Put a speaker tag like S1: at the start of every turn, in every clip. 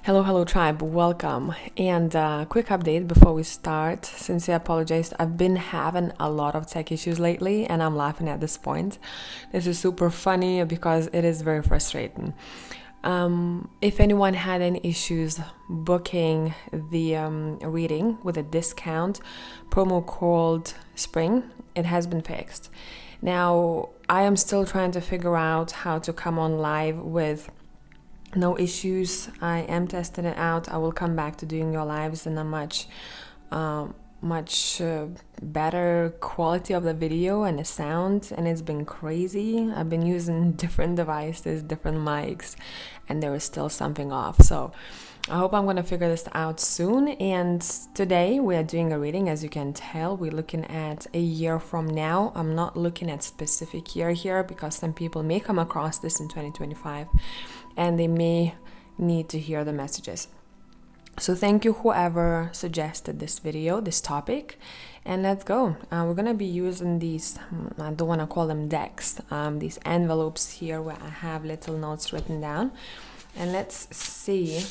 S1: Hello, tribe, welcome. And quick update before we start. Since I apologize, I've been having a lot of tech issues lately, and I'm laughing at this point. This is super funny because it is very frustrating. If anyone had any issues booking the reading with a discount, promo code SPRING, it has been fixed. Now, I am still trying to figure out how to come on live with no issues. I am testing it out. I will come back to doing your lives in a much better quality of the video and the sound, and it's been crazy. I've been using different devices, different mics, and there is still something off. So I hope I'm going to figure this out soon. And today we are doing a reading. As you can tell, we're looking at a year from now. I'm not looking at specific year here because some people may come across this in 2025 and they may need to hear the messages. So thank you whoever suggested this video, this topic, and let's go. We're gonna be using these, I don't want to call them decks, these envelopes here where I have little notes written down, and let's see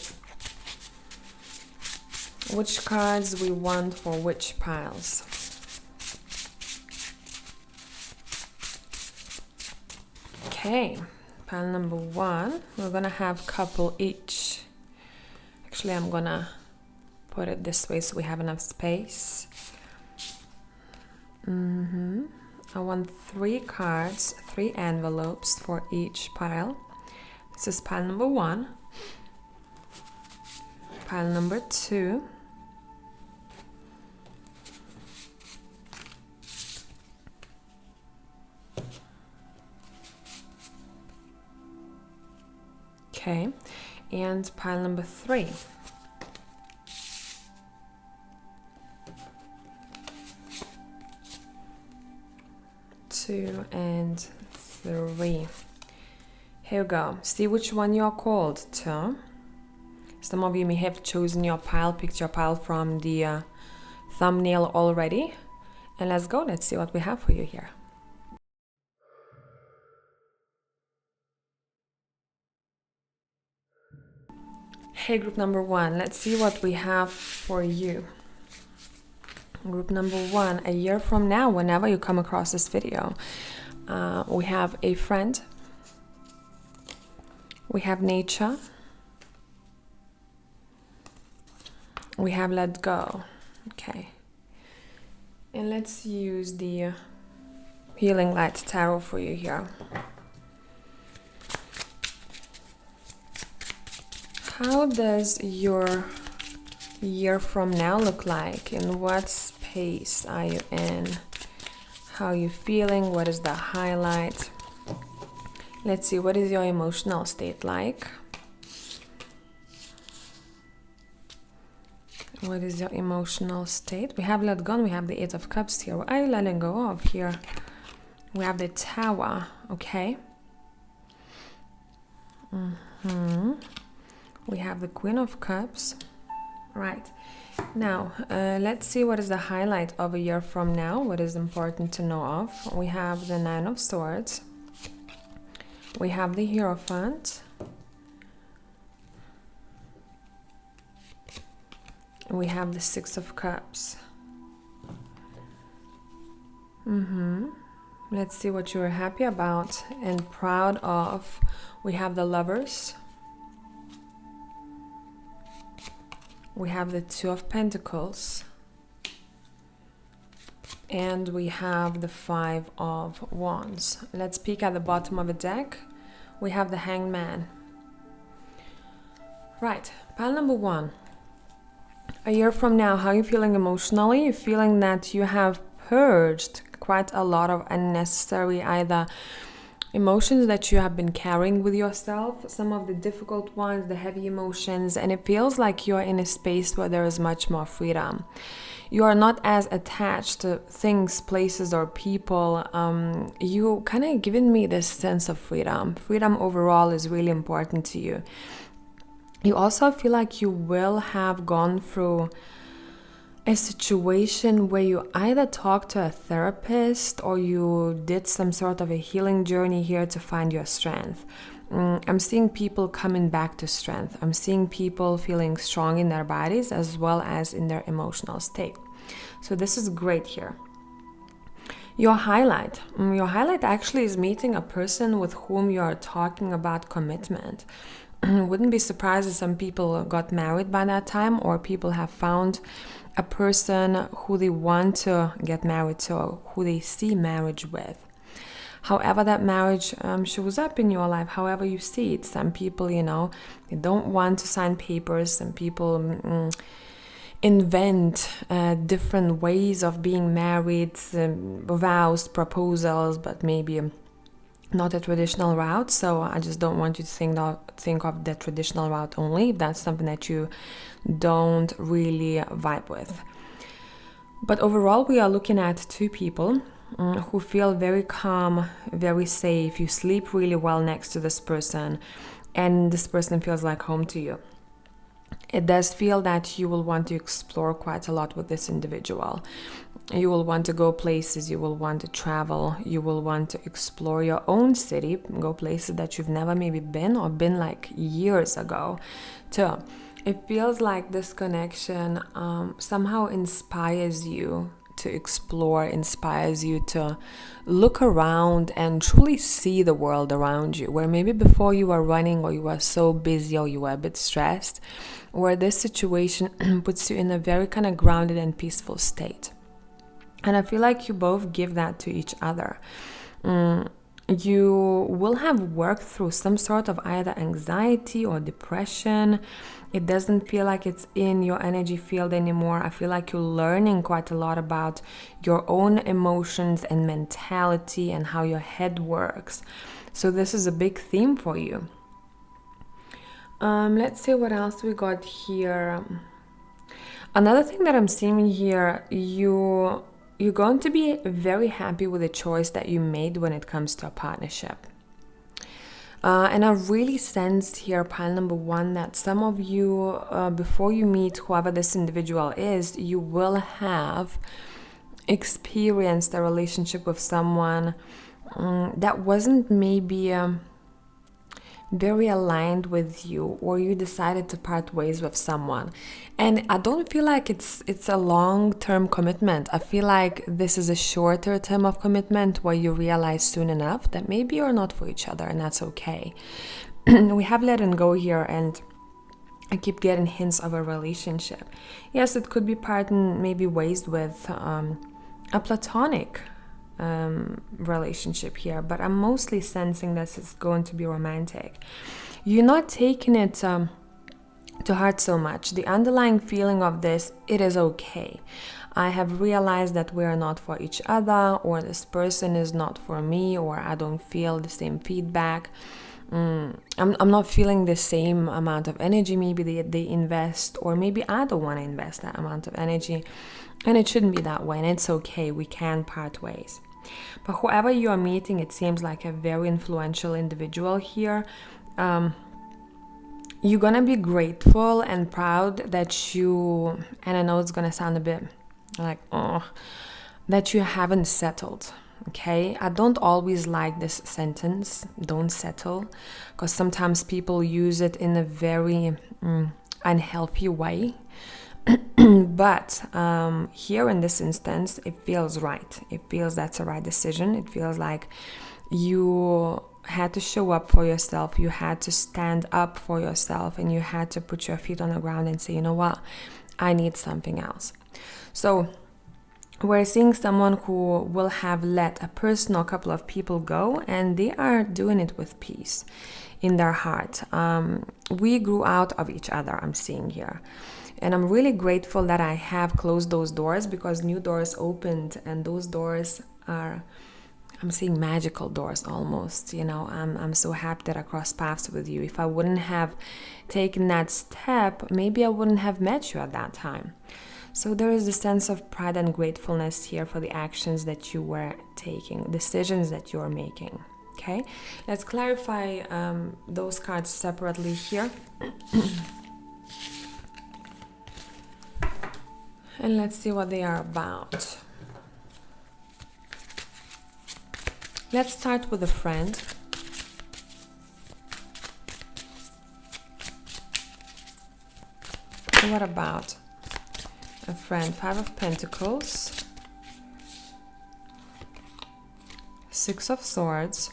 S1: which cards we want for which piles. Okay, pile number one, we're gonna have a couple each. Actually, I'm gonna put it this way so we have enough space. I want 3 cards, 3 envelopes for each pile. This is pile number 1, pile number 2, okay, and pile number 3. Two and 3. Here we go. See which one you are called to. Some of you may have chosen your pile, picked your pile from the thumbnail already. And let's go. Let's see what we have for you here. Hey, group number 1, let's see what we have for you. Group number 1, a year from now, whenever you come across this video, we have a friend, we have nature, we have let go. Okay, and let's use the healing light tarot for you here. How does your year from now look like? In what space are you in? How are you feeling? What is the highlight? Let's see, what is your emotional state like? What is your emotional state? We have let go, and we have the 8 of Cups here. What are you letting go of here? We have the Tower, okay? We have the Queen of Cups. Right. Now, let's see what is the highlight of a year from now. What is important to know of? We have the 9 of Swords. We have the Hierophant. We have the 6 of Cups. Let's see what you're happy about and proud of. We have the Lovers. We have the 2 of Pentacles, and we have the 5 of Wands. Let's peek at the bottom of the deck. We have the Hanged Man. Right, pile number 1. A year from now, how are you feeling emotionally? You're feeling that you have purged quite a lot of unnecessary either emotions that you have been carrying with yourself, some of the difficult ones, the heavy emotions, and it feels like you're in a space where there is much more freedom. You are not as attached to things, places, or people. You kind of given me this sense of freedom. Freedom overall is really important to you. You also feel like you will have gone through a situation where you either talked to a therapist or you did some sort of a healing journey here to find your strength. I'm seeing people coming back to strength. I'm seeing people feeling strong in their bodies as well as in their emotional state. So this is great here. Your highlight actually is meeting a person with whom you are talking about commitment. Wouldn't be surprised if some people got married by that time, or people have found a person who they want to get married to, or who they see marriage with. However that marriage shows up in your life, however you see it. Some people, they don't want to sign papers. Some people invent different ways of being married, vows, proposals, but maybe not a traditional route. So I just don't want you to think of the traditional route only, if that's something that you don't really vibe with. But overall, we are looking at two people who feel very calm, very safe. You sleep really well next to this person, and this person feels like home to you. It does feel that you will want to explore quite a lot with this individual. You will want to go places, you will want to travel, you will want to explore your own city, go places that you've never maybe been, or been like years ago too. It feels like this connection somehow inspires you to explore, inspires you to look around and truly see the world around you, where maybe before you were running, or you were so busy, or you were a bit stressed, where this situation puts you in a very kind of grounded and peaceful state. And I feel like you both give that to each other. You will have worked through some sort of either anxiety or depression. It doesn't feel like it's in your energy field anymore. I feel like you're learning quite a lot about your own emotions and mentality and how your head works. So this is a big theme for you. Let's see what else we got here. Another thing that I'm seeing here, you're going to be very happy with the choice that you made when it comes to a partnership. And I really sensed here, pile number one, that some of you, before you meet whoever this individual is, you will have experienced a relationship with someone that wasn't maybe very aligned with you, or you decided to part ways with someone. And I don't feel like it's a long-term commitment. I feel like this is a shorter term of commitment where you realize soon enough that maybe you're not for each other, and that's okay. We have let and go here, and I keep getting hints of a relationship. Yes, it could be part in maybe ways with a platonic relationship here, but I'm mostly sensing this is going to be romantic. You're not taking it to heart so much. The underlying feeling of this, it is okay. I have realized that we are not for each other, or this person is not for me, or I don't feel the same feedback. I'm not feeling the same amount of energy maybe they invest, or maybe I don't want to invest that amount of energy, and it shouldn't be that way, and it's okay. We can part ways. But whoever you are meeting, it seems like a very influential individual here. You're gonna be grateful and proud that you, and I know it's gonna sound a bit like, that you haven't settled. Okay, I don't always like this sentence, don't settle, because sometimes people use it in a very unhealthy way. But here in this instance, it feels right. It feels that's the right decision. It feels like you had to show up for yourself. You had to stand up for yourself, and you had to put your feet on the ground and say, you know what, I need something else. So we're seeing someone who will have let a person or a couple of people go, and they are doing it with peace in their heart. We grew out of each other, I'm seeing here. And I'm really grateful that I have closed those doors, because new doors opened, and those doors are, I'm seeing magical doors almost. I'm so happy that I crossed paths with you. If I wouldn't have taken that step, maybe I wouldn't have met you at that time. So there is a sense of pride and gratefulness here for the actions that you were taking, decisions that you are making. Okay, let's clarify those cards separately here. And let's see what they are about. Let's start with a friend. What about a friend? 5 of Pentacles, 6 of Swords,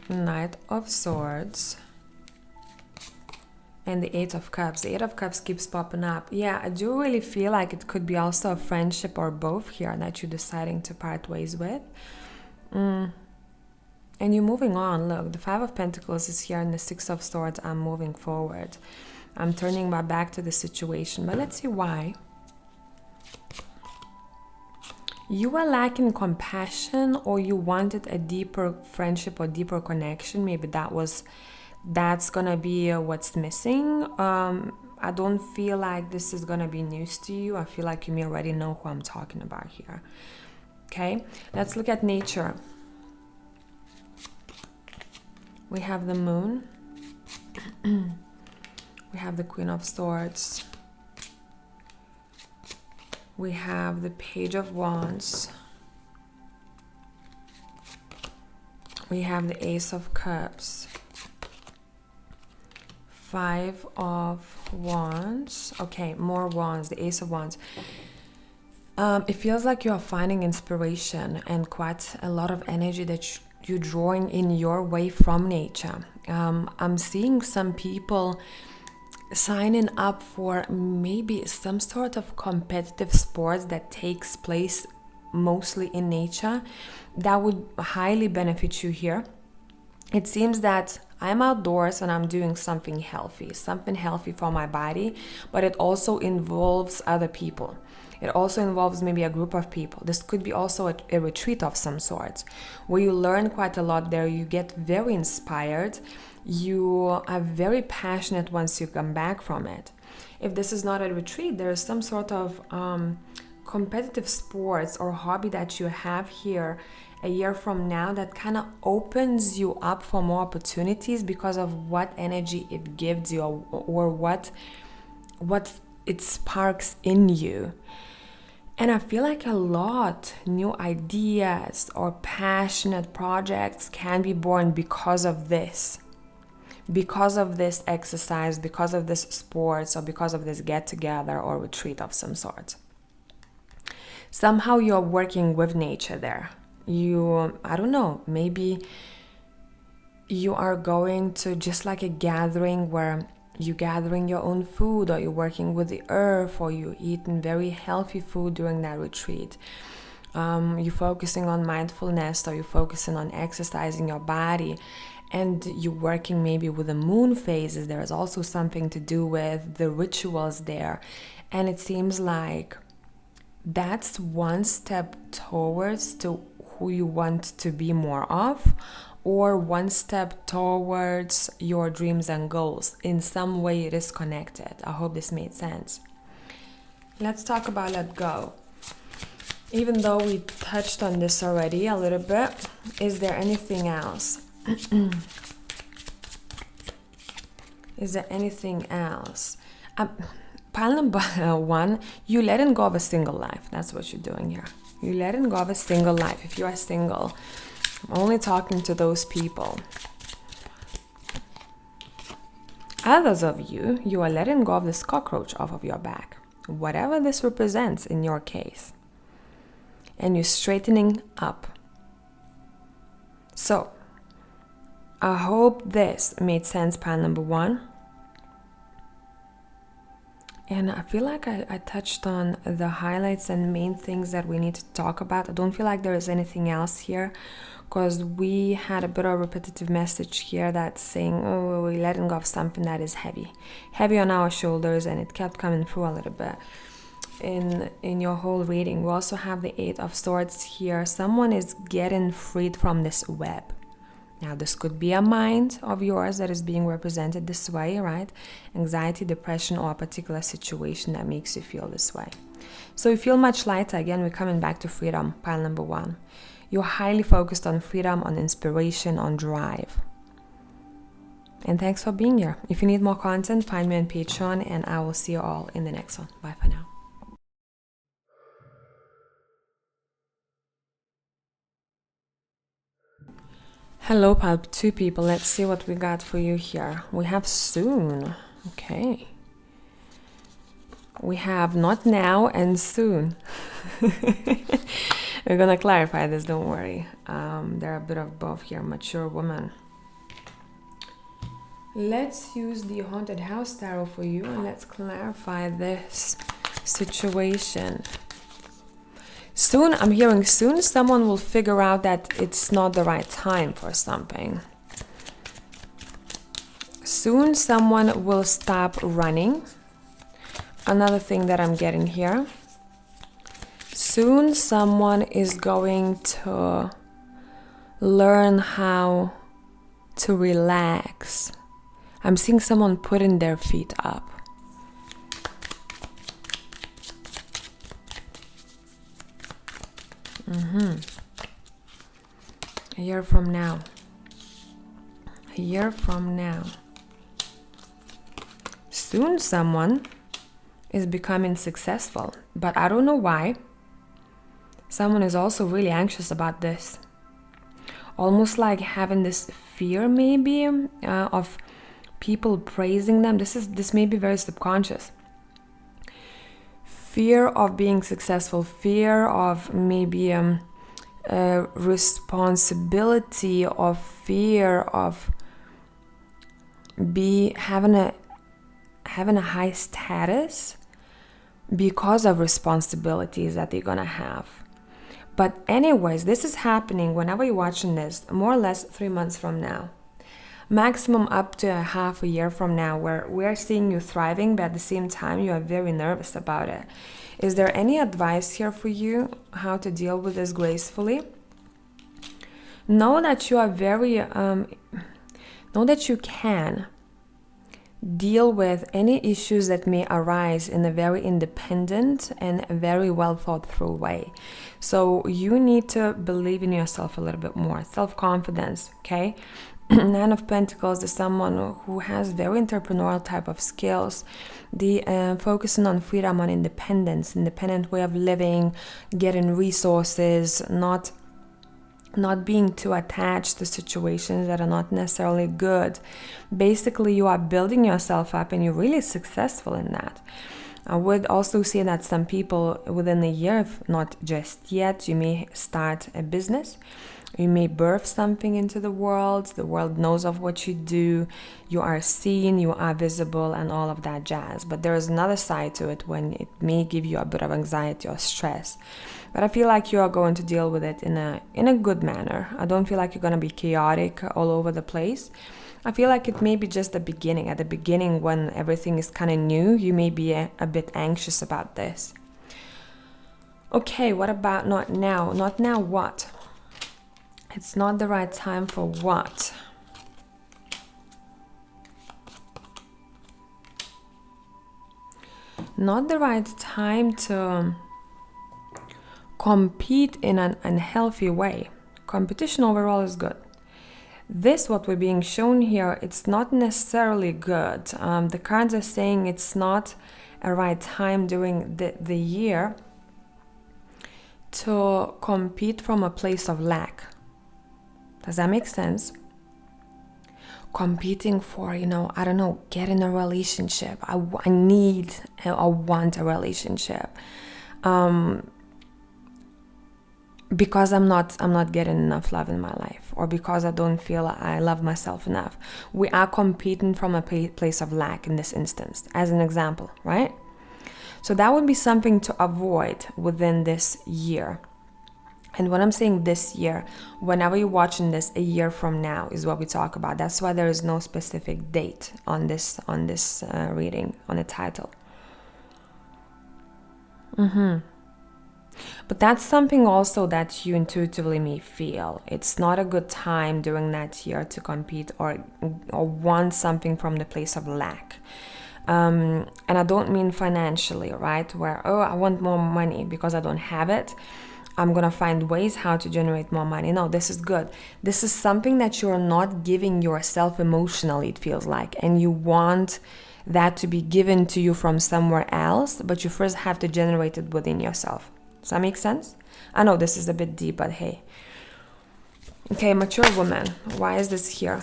S1: Knight of Swords, and the 8 of Cups. The 8 of Cups keeps popping up. Yeah, I do really feel like it could be also a friendship or both here that you're deciding to part ways with. And you're moving on. Look, the 5 of Pentacles is here and the 6 of Swords. I'm moving forward. I'm turning my back to the situation. But let's see why. You were lacking compassion, or you wanted a deeper friendship or deeper connection. Maybe that's gonna be what's missing. I don't feel like this is gonna be news to you. I feel like you may already know who I'm talking about here. Okay, let's look at nature. We have the Moon. We have the Queen of Swords. We have the Page of Wands. We have the Ace of Cups. 5 of Wands. Okay, more Wands, the Ace of Wands. It feels like you are finding inspiration and quite a lot of energy that you're drawing in your way from nature. I'm seeing some people signing up for maybe some sort of competitive sports that takes place mostly in nature. That would highly benefit you here. It seems that I'm outdoors and I'm doing something healthy for my body, but it also involves other people. It also involves maybe a group of people. This could be also a retreat of some sort, where you learn quite a lot there. You get very inspired. You are very passionate once you come back from it. If this is not a retreat, there is some sort of competitive sports or hobby that you have here a year from now that kind of opens you up for more opportunities because of what energy it gives you, or what it sparks in you. And I feel like a lot new ideas or passionate projects can be born because of this exercise, because of this sports, or because of this get together or retreat of some sort. Somehow you're working with nature there. I don't know, maybe you are going to just like a gathering where you're gathering your own food, or you're working with the earth, or you're eating very healthy food during that retreat. You're focusing on mindfulness, or you're focusing on exercising your body, and you're working maybe with the moon phases. There is also something to do with the rituals there. And it seems like that's one step towards to who you want to be more of, or one step towards your dreams and goals. In some way it is connected. I hope this made sense. Let's talk about let go. Even though we touched on this already a little bit, is there anything else? Is there anything else? Pile number 1, you letting go of a single life. That's what you're doing here. You're letting go of a single life. If you are single, I'm only talking to those people. Others of you, you are letting go of this cockroach off of your back. Whatever this represents in your case. And you're straightening up. So, I hope this made sense, pile number 1. And I feel like I touched on the highlights and main things that we need to talk about. I don't feel like there is anything else here, because we had a bit of a repetitive message here that's saying, oh, we're letting go of something that is heavy on our shoulders, and it kept coming through a little bit in your whole reading. We also have the 8 of Swords here. Someone is getting freed from this web. Now, this could be a mind of yours that is being represented this way, right? Anxiety, depression, or a particular situation that makes you feel this way. So you feel much lighter. Again, we're coming back to freedom, pile number 1. You're highly focused on freedom, on inspiration, on drive. And thanks for being here. If you need more content, find me on Patreon, and I will see you all in the next one. Bye for now. Hello, Pulp 2 people. Let's see what we got for you here. We have soon. Okay. We have not now and soon. We're gonna clarify this, don't worry. There are a bit of both here. Mature woman. Let's use the Haunted House Tarot for you and let's clarify this situation. Soon, I'm hearing soon someone will figure out that it's not the right time for something. Soon someone will stop running. Another thing that I'm getting here. Soon someone is going to learn how to relax. I'm seeing someone putting their feet up. A year from now. A year from now. Soon someone is becoming successful, but I don't know why. Someone is also really anxious about this. Almost like having this fear maybe of people praising them. This may be very subconscious. Fear of being successful, fear of maybe responsibility, of fear of having a high status because of responsibilities that they're gonna have. But anyways, this is happening whenever you're watching this, more or less 3 months from now. Maximum up to a half a year from now, where we're seeing you thriving, but at the same time you are very nervous about it. Is there any advice here for you how to deal with this gracefully? Know that you are know that you can deal with any issues that may arise in a very independent and very well thought through way. So you need to believe in yourself a little bit more, self-confidence, okay? Nine of Pentacles is someone who has very entrepreneurial type of skills. The focusing on freedom, on independence, independent way of living, getting resources, not being too attached to situations that are not necessarily good. Basically, you are building yourself up and you're really successful in that. I would also say that some people within a year, if not just yet, you may start a business. You may birth something into the world knows of what you do, you are seen, you are visible, and all of that jazz. But there is another side to it when it may give you a bit of anxiety or stress. But I feel like you are going to deal with it in a good manner. I don't feel like you're going to be chaotic all over the place. I feel like it may be just the beginning. At the beginning, when everything is kind of new, you may be a bit anxious about this. Okay, what about not now? Not now what? It's not the right time for what? Not the right time to compete in an unhealthy way. Competition overall is good. This, what we're being shown here, it's not necessarily good. The cards are saying it's not a right time during the year to compete from a place of lack. Does that make sense? Competing for, I don't know, getting a relationship. I want a relationship. Because I'm not getting enough love in my life, or because I don't feel I love myself enough. We are competing from a place of lack in this instance, as an example, right? So that would be something to avoid within this year. And when I'm saying this year, whenever you're watching this, a year from now is what we talk about. That's why there is no specific date on this reading, on the title. But that's something also that you intuitively may feel. It's not a good time during that year to compete or want something from the place of lack. And I don't mean financially, right? Where, I want more money because I don't have it. I'm going to find ways how to generate more money. No, this is good. This is something that you're not giving yourself emotionally, it feels like. And you want that to be given to you from somewhere else, but you first have to generate it within yourself. Does that make sense? I know this is a bit deep, but hey. Okay, mature woman. Why is this here?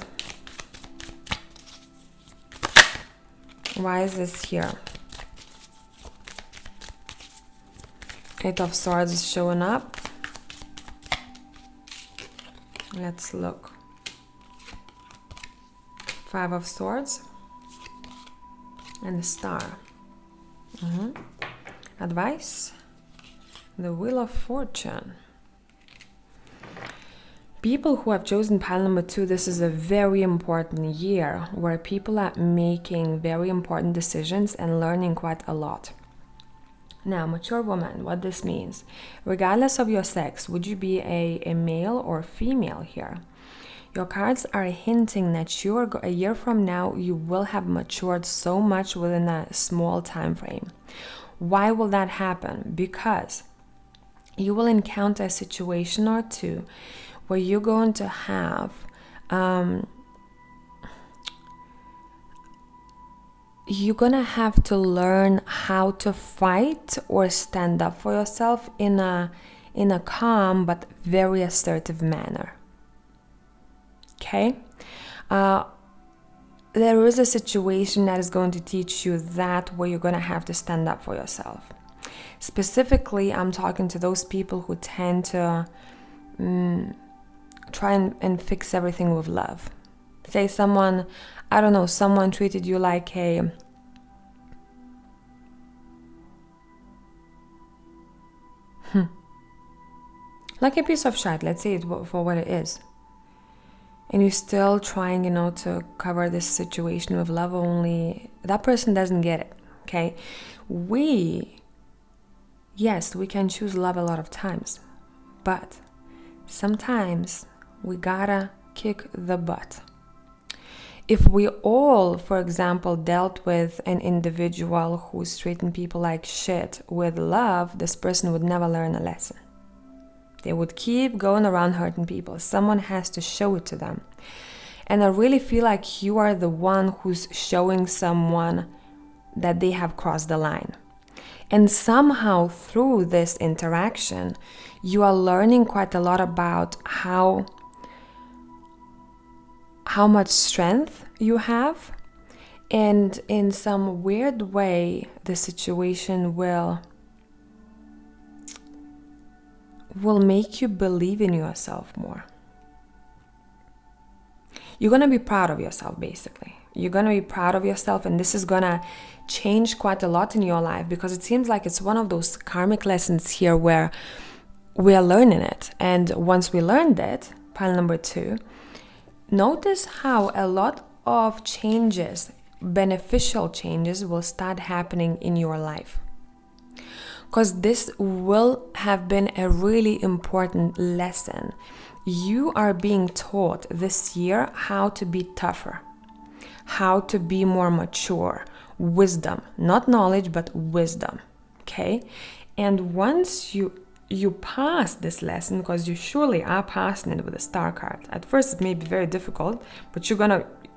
S1: Why is this here? Eight of Swords is showing up. Let's look. Five of Swords. And the Star. Advice. The Wheel of Fortune. People who have chosen pile number 2, this is a very important year where people are making very important decisions and learning quite a lot. Now, mature woman, what this means, regardless of your sex, would you be a male or female here? Your cards are hinting that a year from now, you will have matured so much within a small time frame. Why will that happen? Because you will encounter a situation or two where you're going to have to learn how to fight or stand up for yourself in a calm but very assertive manner. Okay? There is a situation that is going to teach you that, where you're going to have to stand up for yourself. Specifically, I'm talking to those people who tend to try and fix everything with love. Say someone treated you like a piece of shit, let's say it for what it is. And you're still trying, to cover this situation with love, only that person doesn't get it, okay? Yes, we can choose love a lot of times, but sometimes we gotta kick the butt. If we all, for example, dealt with an individual who's treating people like shit with love, this person would never learn a lesson. They would keep going around hurting people. Someone has to show it to them. And I really feel like you are the one who's showing someone that they have crossed the line. And somehow through this interaction, you are learning quite a lot about how much strength you have. And in some weird way, the situation will make you believe in yourself more. You're going to be proud of yourself, basically. You're going to be proud of yourself, and this is going to change quite a lot in your life, because it seems like it's one of those karmic lessons here where we are learning it. And once we learned it, pile number 2, notice how a lot of changes, beneficial changes, will start happening in your life. Because this will have been a really important lesson. You are being taught this year how to be tougher, how to be more mature, wisdom, not knowledge, but wisdom, okay? And once you pass this lesson, because you surely are passing it with a Star card. At first it may be very difficult, but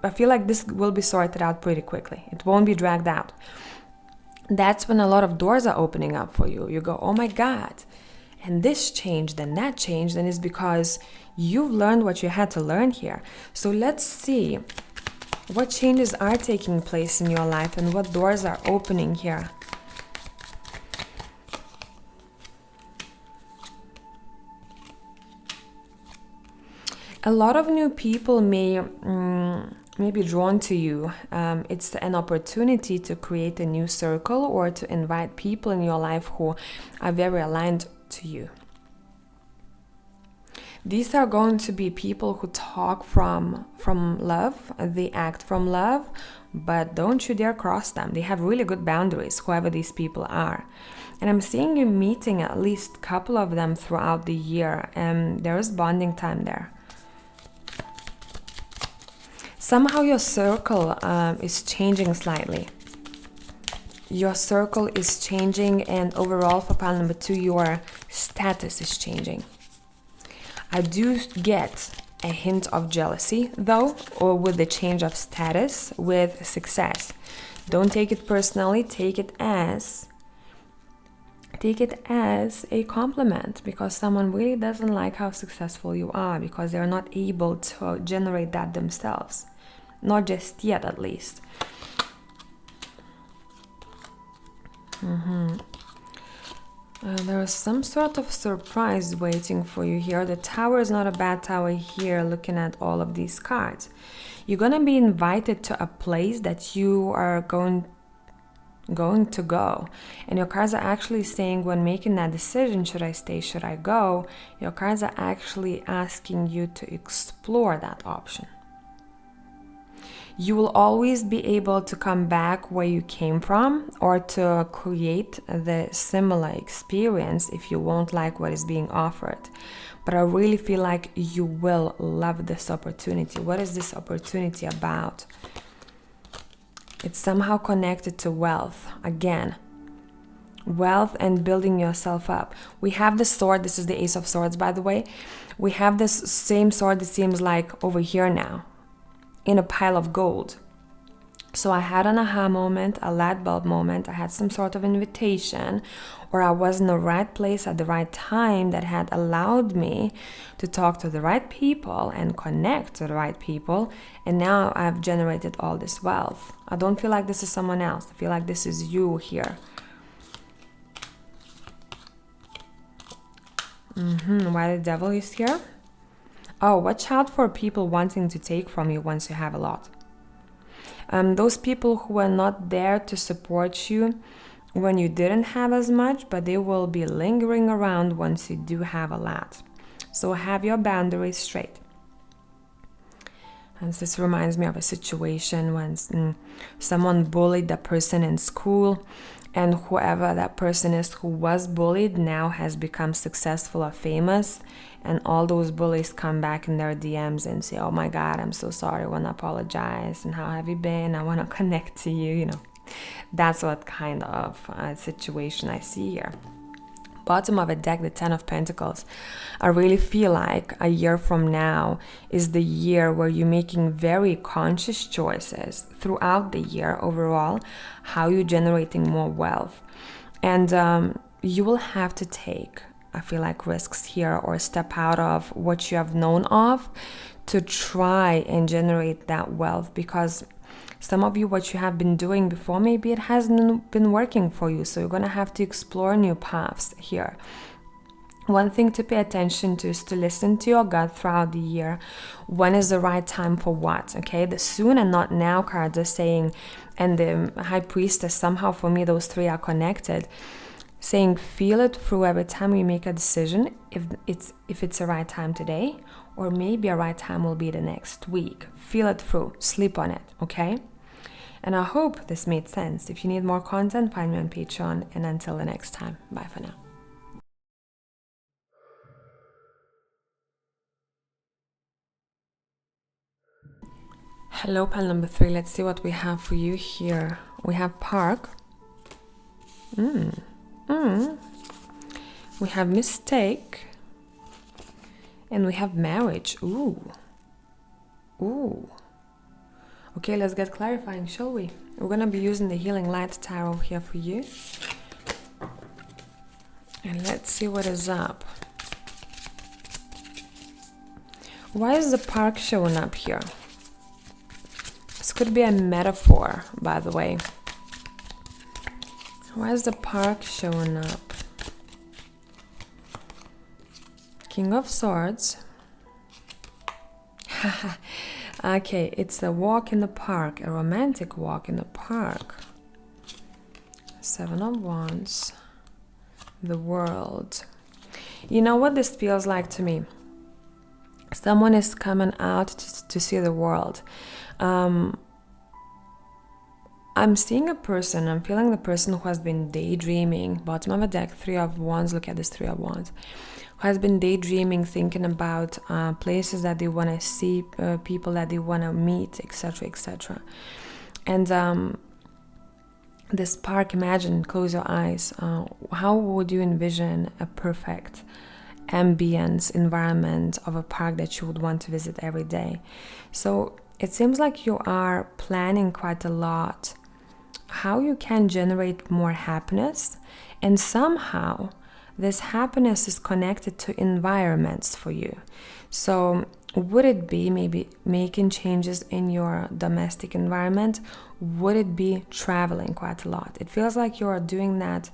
S1: I feel like this will be sorted out pretty quickly. It won't be dragged out. That's when a lot of doors are opening up for you. You go, oh my God, and this changed and that changed, and it's because you've learned what you had to learn here. So let's see what changes are taking place in your life and what doors are opening here. A lot of new people may be drawn to you. It's an opportunity to create a new circle or to invite people in your life who are very aligned to you. These are going to be people who talk from love, they act from love, but don't you dare cross them. They have really good boundaries, whoever these people are. And I'm seeing you meeting at least a couple of them throughout the year, and there is bonding time there. Somehow your circle is changing slightly. Your circle is changing, and overall for pile number 2, your status is changing. I do get a hint of jealousy though, or with the change of status with success. Don't take it personally, take it as take it as a compliment, because someone really doesn't like how successful you are because they're not able to generate that themselves. Not just yet, at least. There's some sort of surprise waiting for you here. The tower is not a bad tower here, looking at all of these cards. You're going to be invited to a place that you are going to go, and your cards are actually saying, when making that decision, should I stay, should I go, your cards are actually asking you to explore that option. You will always be able to come back where you came from, or to create the similar experience if you won't like what is being offered. But I really feel like you will love this opportunity. What is this opportunity about? It's somehow connected to wealth. Again, wealth and building yourself up. We have the sword. This is the Ace of Swords, by the way. We have this same sword, it seems like, over here now, in a pile of gold. So I had an aha moment, a light bulb moment. I had some sort of invitation, or I was in the right place at the right time that had allowed me to talk to the right people and connect to the right people. And now I've generated all this wealth. I don't feel like this is someone else. I feel like this is you here. Why the devil is here? Oh, watch out for people wanting to take from you once you have a lot. Those people who are not there to support you when you didn't have as much, but they will be lingering around once you do have a lot. So have your boundaries straight. And this reminds me of a situation when someone bullied a person in school, and whoever that person is who was bullied now has become successful or famous, and all those bullies come back in their DMs and say, oh my God, I'm so sorry, I want to apologize, and how have you been? I want to connect to you, That's what kind of situation I see here. Bottom of a deck, the Ten of Pentacles. I really feel like a year from now is the year where you're making very conscious choices throughout the year overall, how you're generating more wealth. And you will have to take, I feel like, risks here, or step out of what you have known of to try and generate that wealth, because some of you, what you have been doing before, maybe it hasn't been working for you. So you're going to have to explore new paths here. One thing to pay attention to is to listen to your gut throughout the year. When is the right time for what? Okay, the soon and not now cards are saying, and the High Priestess, somehow for me, those three are connected, saying feel it through every time you make a decision, if it's the right time today, or maybe a right time will be the next week. Feel it through, sleep on it, okay? And I hope this made sense. If you need more content, find me on Patreon, and until the next time, bye for now. Hello, pile number 3. Let's see what we have for you here. We have park. We have mistake. And we have marriage. Ooh. Okay, let's get clarifying, shall we? We're going to be using the Healing Light Tarot here for you. And let's see what is up. Why is the park showing up here? This could be a metaphor, by the way. Why is the park showing up? King of Swords. Okay, it's a walk in the park, a romantic walk in the park. Seven of Wands. The World. You know what this feels like to me? Someone is coming out to see the world. I'm seeing a person, I'm feeling the person who has been daydreaming. Bottom of a deck, Three of Wands. Look at this Three of Wands. Who has been daydreaming, thinking about places that they want to see, people that they want to meet, etc., etc. And this park, imagine, close your eyes. How would you envision a perfect ambience, environment of a park that you would want to visit every day? So it seems like you are planning quite a lot how you can generate more happiness, and somehow this happiness is connected to environments for you. So would it be maybe making changes in your domestic environment? Would it be traveling quite a lot? It feels like you're doing that.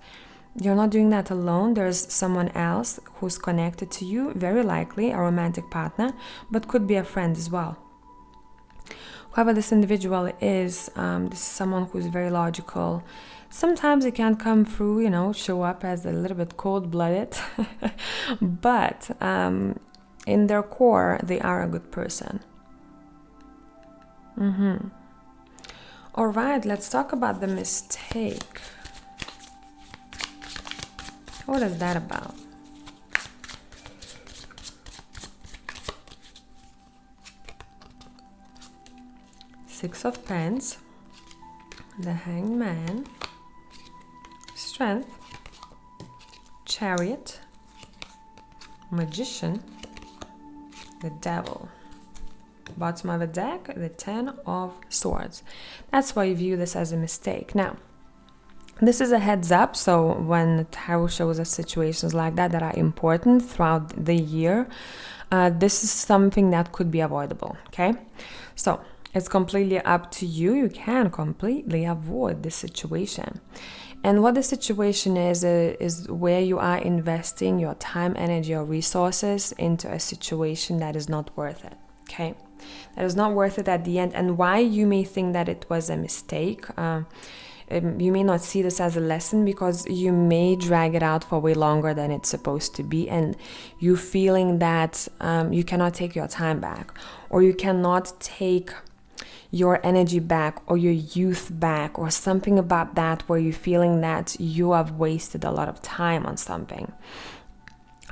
S1: You're not doing that alone. There's someone else who's connected to you, very likely a romantic partner, but could be a friend as well. Whoever this individual is, this is someone who's very logical. Sometimes it can come through, show up as a little bit cold-blooded, but in their core, they are a good person. All right, let's talk about the mistake. What is that about? Six of Pens, the Hangman, Strength, Chariot, Magician, the Devil. Bottom of the deck, the Ten of Swords. That's why you view this as a mistake. Now, this is a heads up, so when the tarot shows us situations like that are important throughout the year, this is something that could be avoidable, okay? So, it's completely up to you. You can completely avoid this situation. And what the situation is where you are investing your time, energy, or resources into a situation that is not worth it, okay? That is not worth it at the end. And why you may think that it was a mistake, you may not see this as a lesson because you may drag it out for way longer than it's supposed to be, and you feeling that you cannot take your time back, or you cannot take your energy back or your youth back, or something about that where you're feeling that you have wasted a lot of time on something.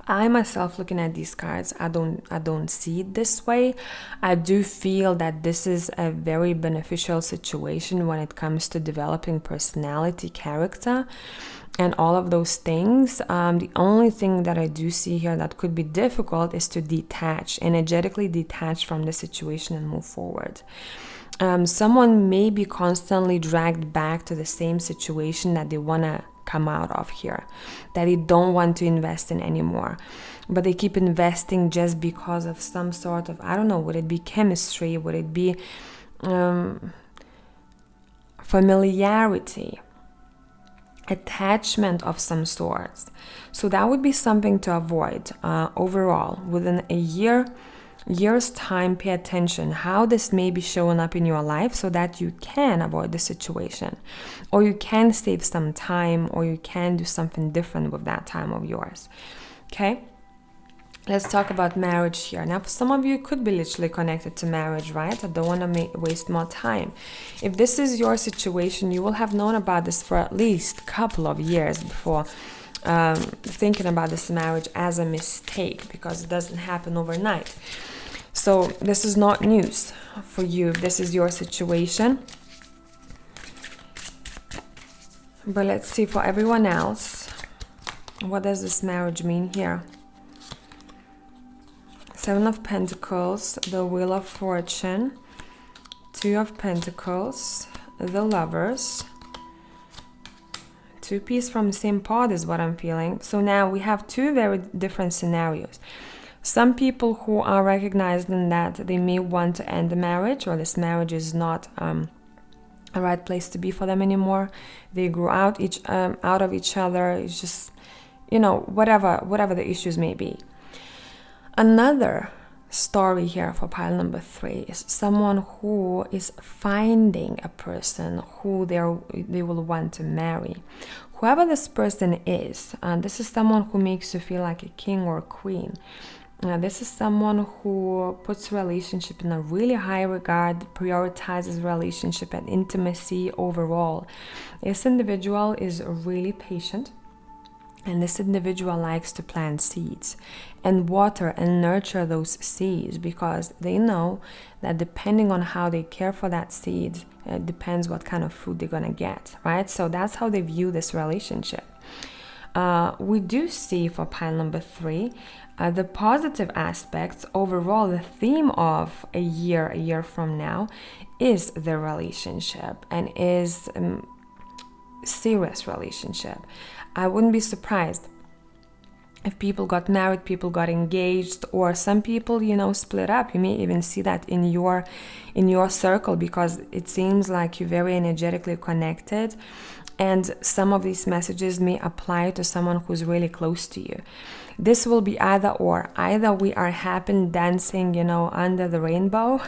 S1: I myself, looking at these cards, I don't see it this way. I do feel that this is a very beneficial situation when it comes to developing personality, character, and all of those things. The only thing that I do see here that could be difficult is to energetically detach from the situation and move forward. Someone may be constantly dragged back to the same situation that they want to come out of here, that they don't want to invest in anymore, but they keep investing just because of some sort of, I don't know, would it be chemistry, would it be familiarity, attachment of some sorts. So that would be something to avoid. Overall, within a year's time, pay attention how this may be showing up in your life so that you can avoid the situation, or you can save some time, or you can do something different with that time of yours. Okay, let's talk about marriage here. Now, for some of you, it could be literally connected to marriage, right? I don't want to waste more time. If this is your situation, you will have known about this for at least a couple of years before thinking about this marriage as a mistake, because it doesn't happen overnight. So this is not news for you if this is your situation. But let's see for everyone else, what does this marriage mean here? Seven of Pentacles, the Wheel of Fortune, Two of Pentacles, the Lovers, two pieces from the same pot is what I'm feeling. So now we have two very different scenarios. Some people who are recognizing that they may want to end the marriage, or this marriage is not a right place to be for them anymore. They grew out of each other. It's just, whatever the issues may be. Another story here for pile number 3 is someone who is finding a person who they will want to marry. Whoever this person is, this is someone who makes you feel like a king or a queen. This is someone who puts relationship in a really high regard, prioritizes relationship and intimacy overall. This individual is really patient, and this individual likes to plant seeds and water and nurture those seeds, because they know that depending on how they care for that seed, it depends what kind of food they're gonna get, right? So that's how they view this relationship. We do see for pile number 3 the positive aspects. Overall, the theme of a year from now is the relationship, and is serious relationship. I wouldn't be surprised if people got married, people got engaged, or some people, split up. You may even see that in your circle, because it seems like you're very energetically connected, and some of these messages may apply to someone who's really close to you. This will be either or. Either we are happy dancing, under the rainbow,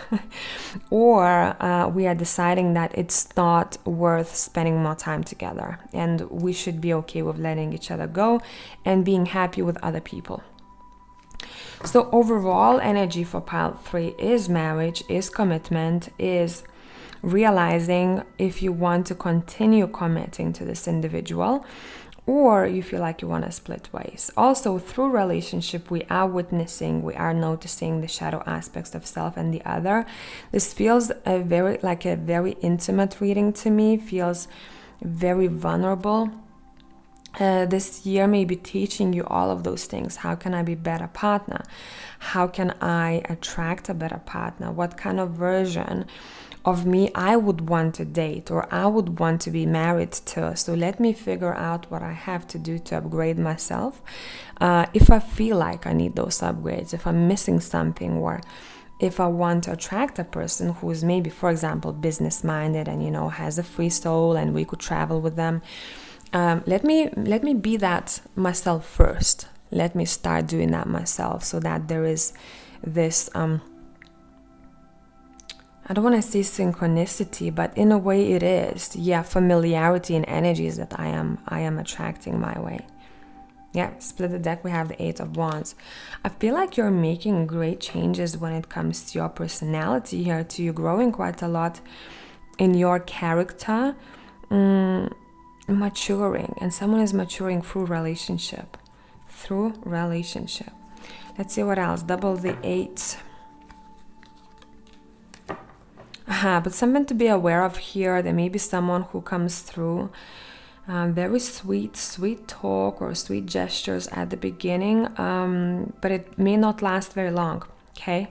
S1: or we are deciding that it's not worth spending more time together, and we should be okay with letting each other go and being happy with other people. So overall energy for pile 3 is marriage, is commitment, is realizing if you want to continue committing to this individual, or you feel like you want to split ways. Also, through relationship, we are noticing the shadow aspects of self and the other. This feels a very intimate reading to me, feels very vulnerable. This year may be teaching you all of those things. How can I be a better partner? How can I attract a better partner? What kind of version of me I would want to date or I would want to be married to? So let me figure out what I have to do to upgrade myself. If I feel like I need those upgrades, if I'm missing something, or if I want to attract a person who is maybe, for example, business-minded and, has a free soul and we could travel with them. Let me be that myself first. Let me start doing that myself, so that there is this I don't want to say synchronicity, but in a way it is. Yeah, familiarity and energies that I am attracting my way. Yeah, split the deck, we have the 8 of Wands. I feel like you're making great changes when it comes to your personality here too. You're growing quite a lot in your character, maturing, and someone is maturing through relationship. Let's see what else. Double the 8. But something to be aware of here. There may be someone who comes through very sweet talk or sweet gestures at the beginning, but it may not last very long. Okay,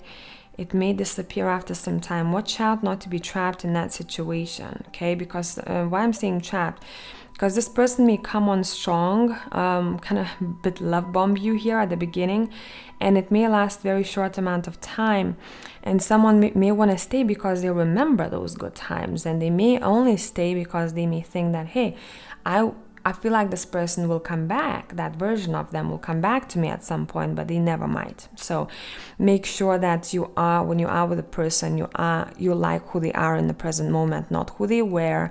S1: it may disappear after some time. Watch out not to be trapped in that situation. Okay, because why I'm saying trapped, because this person may come on strong, kind of a bit love bomb you here at the beginning, and it may last very short amount of time. And someone may want to stay because they remember those good times, and they may only stay because they may think that, hey, I feel like this person will come back, that version of them will come back to me at some point, but they never might. So make sure that when you are with a person, you like who they are in the present moment, not who they were,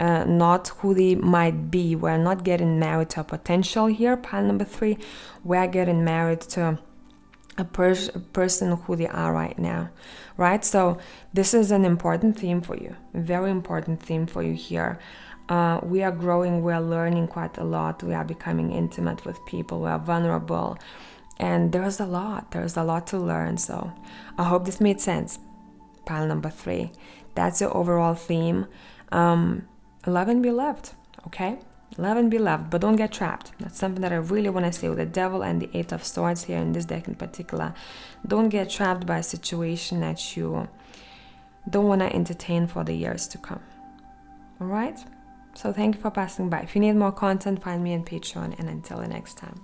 S1: not who they might be. We're not getting married to a potential here, pile number 3. We're getting married to a person who they are right now, right? So this is an important theme for you, a very important theme for you here. We are growing, we are learning quite a lot, we are becoming intimate with people, we are vulnerable, and there's a lot to learn. So I hope this made sense. Pile number 3, that's your overall theme. Love and be loved, okay? Love and be loved, but don't get trapped. That's something that I really want to say with the Devil and the 8 of Swords here in this deck in particular. Don't get trapped by a situation that you don't want to entertain for the years to come. All right? So thank you for passing by. If you need more content, find me on Patreon, and until the next time.